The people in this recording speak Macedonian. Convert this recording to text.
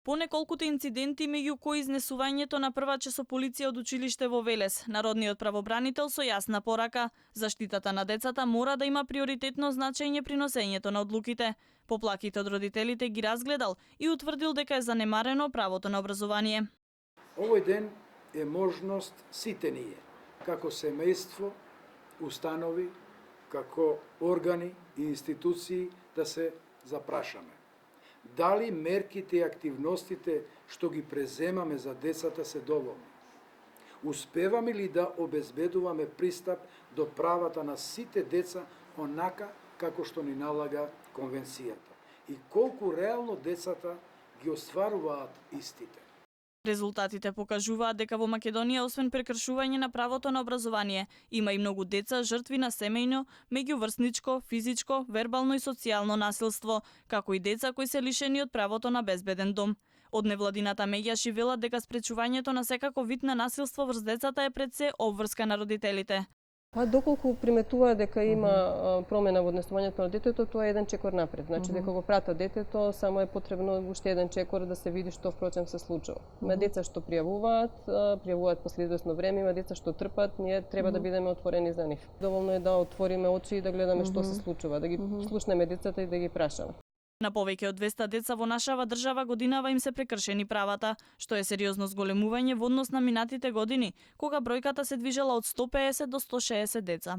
По неколкуте инциденти меѓу кои изнесувањето на прваче со полиција од училиште во Велес, народниот правобранител со јасна порака: заштитата на децата мора да има приоритетно значење при носењето на одлуките. Поплаките од родителите ги разгледал и утврдил дека е занемарено правото на образование. Овој ден е можност сите ние, како семејство, установи, како органи и институции да се запрашаме. Дали мерките и активностите што ги преземаме за децата се доволни? Успеваме ли да обезбедуваме пристап до правата на сите деца онака како што ни налага конвенцијата? И колку реално децата ги остваруваат истите? Резултатите покажуваат дека во Македонија, освен прекршување на правото на образование, има и многу деца жртви на семејно, меѓуврсничко, физичко, вербално и социјално насилство, како и деца кои се лишени од правото на безбеден дом. Од невладината меѓаши велат дека спречувањето на секако вид на насилство врз децата е пред се обврска на родителите. Доколку приметува дека има промена во однесувањето на детето, тоа е еден чекор напред. Значи дека го пратат детето, само е потребно уште еден чекор да се види што впрочем се случува. Има деца што пријавуваат после извесно време, има деца што трпат, ние треба да бидеме отворени за нив. Доволно е да отвориме очи и да гледаме што се случува, да ги слушнеме децата и да ги прашаме. На повеќе од 200 деца во нашава држава годинава им се прекршени правата, што е сериозно зголемување во однос на минатите години, кога бројката се движела од 150 до 160 деца.